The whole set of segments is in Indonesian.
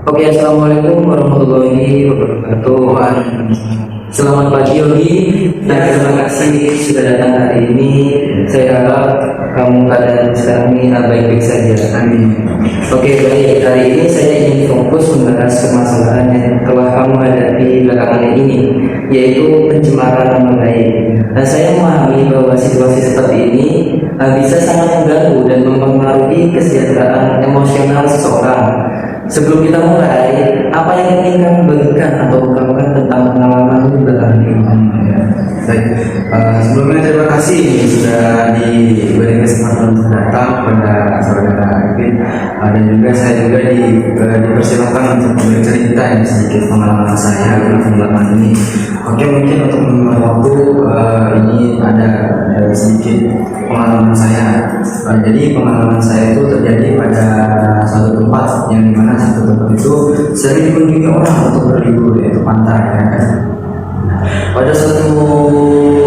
Oke, assalamualaikum warahmatullahi wabarakatuh. Selamat pagi Yogi, dan terima kasih sudah datang hari ini. Saya harap kamu keadaan sekarang ini baik-baik saja. Amin. Oke, baik. Hari ini saya ingin fokus membahas permasalahan yang telah kamu hadapi belakangan ini, yaitu pencemaran nama baik. Nah, saya memahami bahwa situasi seperti ini bisa sangat mengganggu dan mempengaruhi kesejahteraan emosional seseorang. Sebelum kita mulai, apa yang ingin kamu bagikan atau ungkapkan tentang pengalaman belakangan ini? Baik, sebelumnya terima kasih sudah diberi kesempatan untuk datang kepada saudara Arifin, dan juga saya juga dipersilakan untuk bercerita sedikit pengalaman saya belakangan ini. Oke, mungkin untuk menghemat waktu, ini ada sedikit pengalaman saya. Jadi pengalaman saya itu terjadi pada satu tempat yang dimana satu tempat itu sering dikunjungi orang untuk berlibur, yaitu pantai. Pada suatu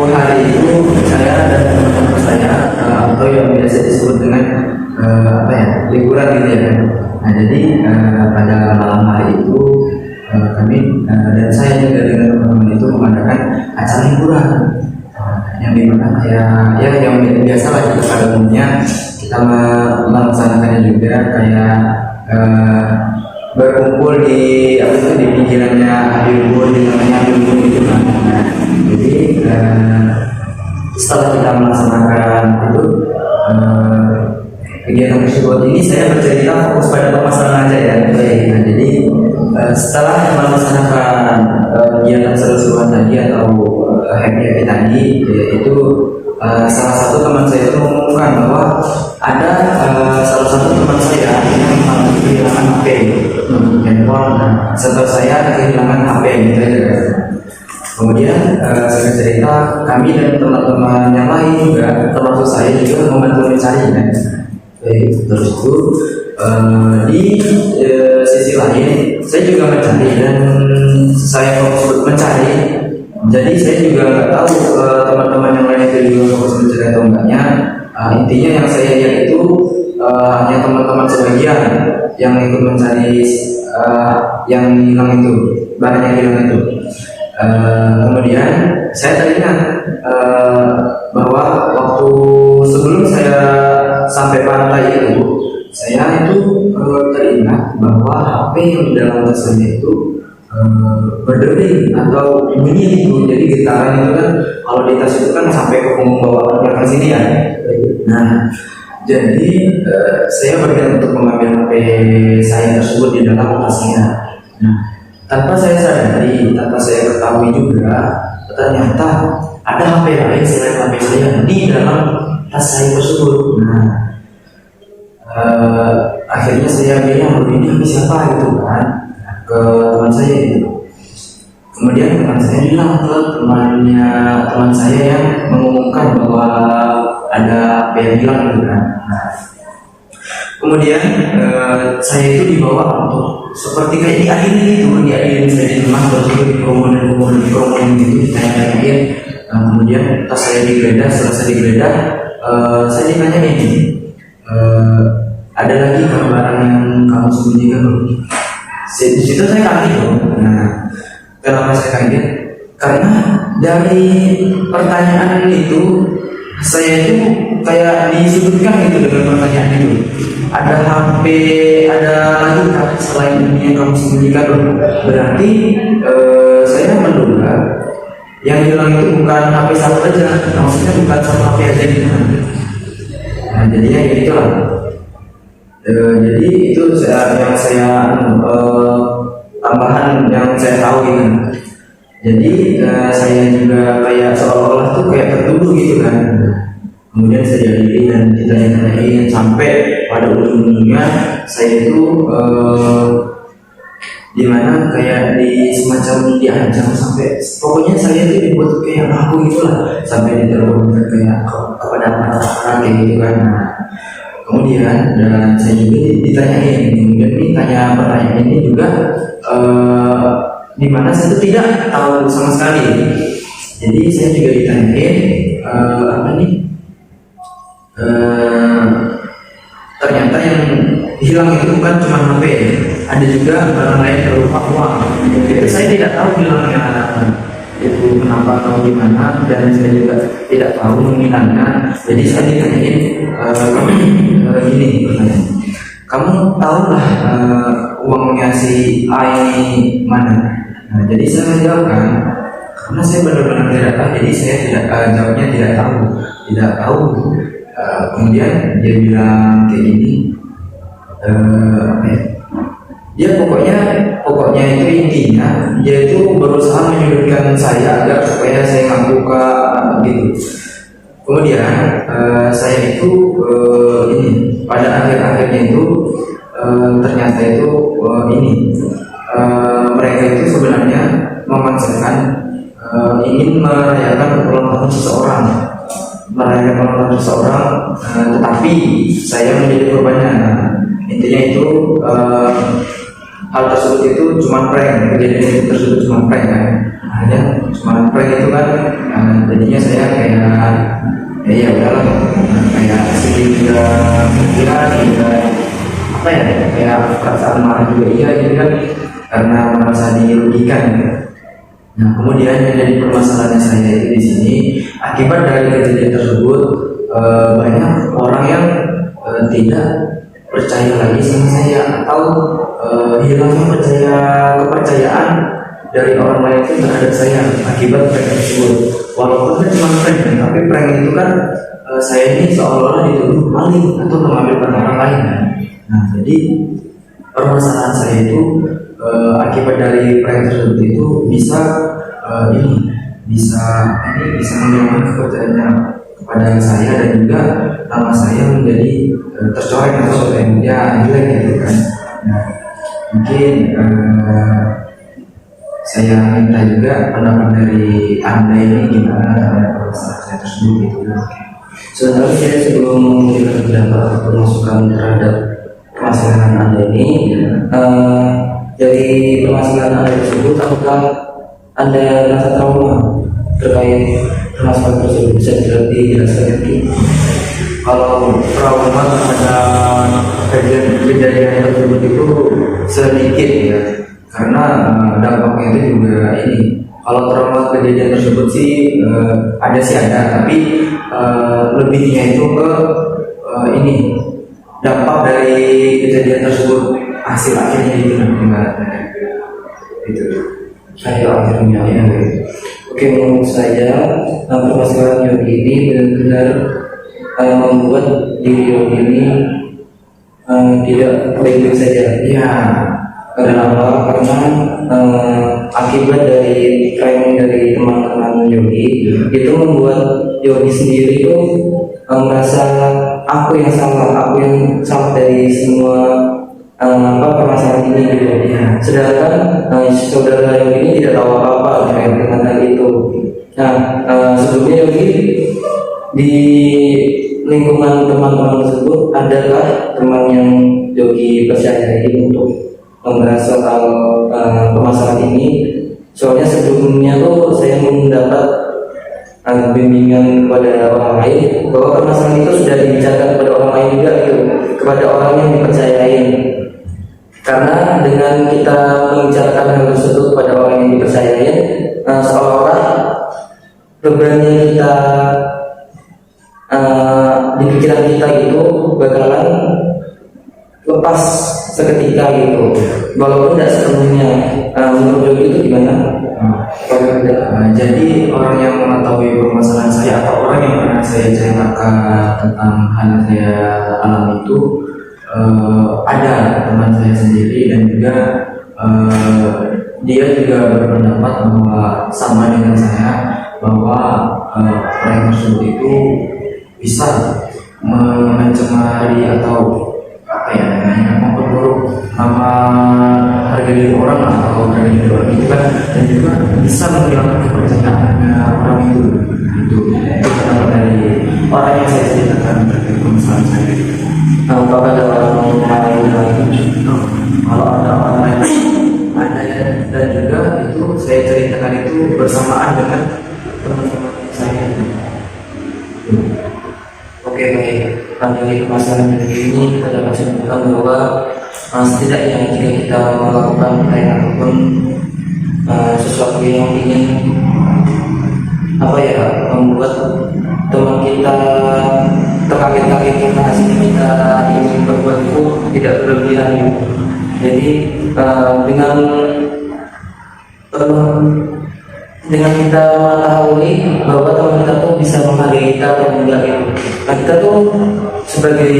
hari itu saya dan teman-teman saya, atau yang biasa disebut dengan liburan gitu ya. Nah, jadi pada malam hari itu kami dan saya juga dengan teman-teman itu mengadakan acara liburan, yang dimana yang biasa lah kita pada umumnya kita melaksanakannya juga kayak berkumpul di pinggirannya Abimbur, di tengahnya Abimbur gitu kan. Nah, jadi setelah kita melaksanakan itu kegiatan tersebut, ini saya bercerita fokus pada permasalahan aja ya. Nah, jadi setelah melaksanakan kegiatan seru-seruan tadi atau happy tadi, yaitu salah satu teman saya itu mengumumkan bahwa ada salah satu teman saya yang mengalami kehilangan HP, handphone. Setelah saya kehilangan HP gitu aja. Kemudian saya cerita, kami dan teman-teman yang lain juga, termasuk saya juga membantu mencarinya. Terus itu di sisi lain saya juga mencari, dan saya fokus mencari. Jadi saya juga nggak tahu teman-teman yang lain itu juga fokus mencari atau enggaknya. Intinya yang saya lihat itu hanya teman-teman sebagian yang ikut mencari yang hilang itu, barang yang hilang itu. Kemudian saya teringat bahwa waktu sebelum saya sampai pantai itu, saya itu teringat bahwa HP yang di dalam tas saya itu berdering atau bunyi itu. Jadi getaran itu kan kalau di tas itu kan sampai ke punggung bawah belakang sini ya. Nah, jadi saya berniat untuk mengambil HP saya tersebut di dalam tasnya. Nah, tanpa saya sadari, tanpa saya ketahui juga, ternyata ada HP lain selain HP saya di dalam tas saya tersebut. Nah, akhirnya saya bilang, ini HP siapa gitu kan, ke teman saya itu. Kemudian teman saya bilang ke teman saya yang mengumumkan bahwa ada HP yang hilang gitu kan. Nah, kemudian saya itu dibawa untuk seperti kayak diadilin saya di rumah, terus itu dikeromunin gitu, ditanya-tanyain. Kemudian tas saya digeledah, setelah saya digeledah, saya ditanyain, ada lagi barang yang kamu sembunyikan belum? Di situ saya kaget dong. Nah, kenapa saya kaget? Karena dari pertanyaan itu saya itu kayak disudutkan gitu dengan pertanyaan itu. Ada HP, ada lagi kan selain ini yang kamu sembunyikan? Berarti saya menduga yang hilang itu bukan HP satu aja, maksudnya bukan satu HP aja gitu. Nah, jadinya kayak gitulah. Jadi itu yang saya tambahan yang saya tahu gitu. Jadi saya juga kayak seolah-olah tuh kayak tertuduh gitu kan. Kemudian saya jadi dan ditanya-tanyain sampai pada ujung-ujungnya saya itu dimana kayak di semacam diancam, sampai pokoknya saya itu dibuat kayak aku gitulah, sampai ditelepon kayak kepada para kayak gitu kan. Nah, kemudian dan saya juga ditanyain, kemudian tanya pertanyaan ini juga di mana saya itu tidak tahu sama sekali. Jadi saya juga ditanyain ternyata yang hilang itu bukan cuma HP, ada juga juga barang lain berupa uang. Itu saya tidak tahu bilangnya itu kenapa atau gimana, dan saya juga tidak tahu nominalnya. Jadi saya ditanyain gini, kamu tahu lah uangnya si A ini mana? Nah, jadi saya menjawabkan, karena saya benar-benar tidak tahu, jadi saya tidak jawabnya tidak tahu. Kemudian dia bilang kayak gini, apa ya? Dia pokoknya itu intinya dia itu berusaha menyudutkan saya agar supaya saya ngaku gitu. Kemudian saya itu ini pada akhir-akhirnya itu ternyata itu mereka itu sebenarnya memaksakan ingin merayakan ulang tahun seseorang, tetapi saya menjadi korbannya. Nah, intinya itu hal tersebut itu cuma prank, kejadian tersebut cuma prank kan. Hanya cuma prank itu kan, jadinya saya kayak ya udahlah, kayak sedikit apa ya, kayak perasaan marah juga gitu kan, karena merasa dirugikan gitu. Nah, kemudian yang jadi permasalahan saya itu di sini, akibat dari kejadian tersebut banyak orang yang tidak percaya lagi sama saya, atau hilangnya kepercayaan dari orang lain itu terhadap saya akibat prank tersebut. Walaupun kan cuma prank, tapi prank itu kan saya ini seolah-olah dituduh maling atau mengambil barang orang lain. Nah, jadi permasalahan saya itu akibat dari prank tersebut itu bisa menghilangkan kepercayaannya kepada saya, dan juga nama saya menjadi tercoreng atau ya jelek gitu kan. Nah, mungkin saya minta juga pendapat dari Anda ini gimana terhadap permasalahan saya tersebut gitu. Sebenarnya saya sebelum memberikan pendapat atau masukan terhadap permasalahan Anda ini, dari permasalahan Anda tersebut, apakah Anda merasa trauma terkait permasalahan tersebut? Bisa dijelaskan lagi? Kalau trauma terhadap kejadian tersebut itu sedikit ya, karena dampaknya itu juga ini. Kalau trauma kejadian tersebut sih ada, tapi lebihnya itu ke ini dampak dari kejadian tersebut, hasil akhirnya itu itu Akhir akhirnya ya. Oke, menurut saya permasalahan Yogi ini benar-benar membuat diri Yogi ini tidak baik-baik saja. ya. Kenapa? Karena akibat dari prank dari teman-teman Yogi itu membuat Yogi sendiri itu merasa aku yang salah dari semua permasalahan ini gitu. Ya. Sedangkan saudara Yogi ini tidak tahu apa-apa terkait dengan hal itu. Nah, sebelumnya Yogi di lingkungan teman-teman tersebut adalah teman yang Yogi percayai untuk membahas soal permasalahan ini. Soalnya sebelumnya tuh saya mendapat bimbingan kepada orang lain bahwa permasalahan itu sudah dibicarakan kepada orang lain juga gitu, kepada orang yang dipercayai. Karena dengan kita membicarakan hal tersebut kepada orang yang dipercayai, seolah-olah beban yang kita di pikiran kita itu bakalan lepas seketika gitu, walaupun tidak sepenuhnya. Menurut Yogi itu gimana? Jadi orang yang mengetahui permasalahan saya atau orang yang pernah saya ceritakan tentang hal yang saya alami itu ada teman saya sendiri, dan juga dia juga berpendapat bahwa sama dengan saya, bahwa prank tersebut itu bisa mencemari atau apa ya namanya, memperburuk nama harga diri orang atau harga diri orang itu kan, dan juga bisa menghilangkan kepercayaannya orang itu pendapat dari orang yang saya ceritakan terkait permasalahan saya. Apakah ada orang lain lagi? Kalau ada orang lain ada ya, dan juga itu saya ceritakan itu bersamaan dengan teman-teman saya. Oke, baik. dari permasalahan ini kita dapat simpulkan bahwa setidaknya jika kita melakukan pertanyaan ataupun sesuatu yang ingin membuat teman kita terkaget-kaget karena hasil kita ingin berbuat itu tidak berlebihan ya. Jadi dengan kita mengetahui bahwa teman kita tuh bisa menghargai kita atau enggak gitu. Nah, kita tuh sebagai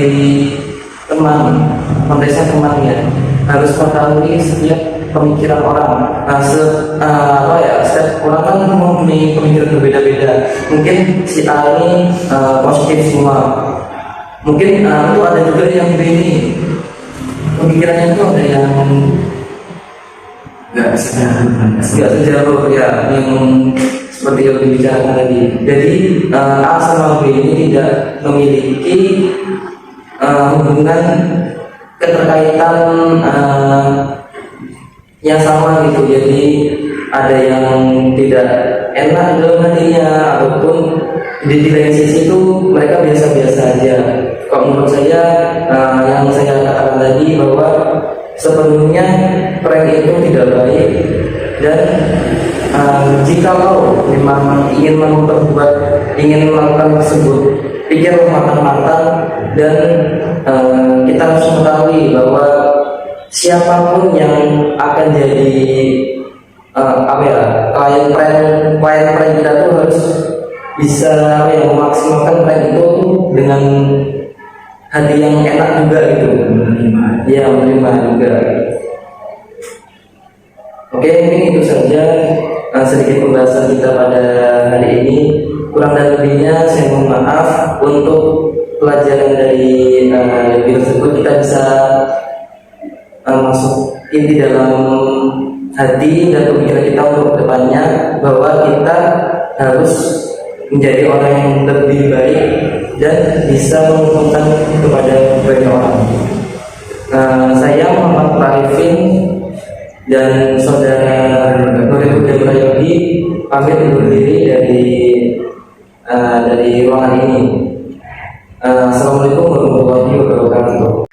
teman, konteksnya teman ya, harus mengetahui setiap pemikiran orang. Setiap orang kan mempunyai pemikiran berbeda-beda. Mungkin si A ini positif semua, mungkin itu ada juga yang B ini pemikirannya itu ada yang nggak sejauh ya yang seperti yang dibicarakan tadi. Jadi A sama B ini tidak memiliki hubungan keterkaitan yang sama gitu. Jadi ada yang tidak enak dalam hatinya ataupun di lain sisi itu mereka biasa-biasa aja. Kalau menurut saya yang saya katakan tadi bahwa sepenuhnya prank itu tidak baik, dan jikalau memang ingin ingin melakukan tersebut, pikir matang-matang, dan kita harus mengetahui bahwa siapapun yang akan jadi klien prank kita tuh harus bisa memaksimalkan prank itu dengan hati yang enak juga gitu, menerima juga. Oke, mungkin itu saja sedikit pembahasan kita pada hari ini. Kurang dan lebihnya saya mohon maaf. Untuk pelajaran dari video tersebut kita bisa masukin di dalam hati dan pemikiran kita untuk kedepannya, bahwa kita harus menjadi orang yang lebih baik dan bisa menguntungkan kepada banyak orang. Saya Muhammad Arifin dan saudara Nurul Yogi pamit undur diri dari ruangan ini. Assalamualaikum warahmatullahi wabarakatuh.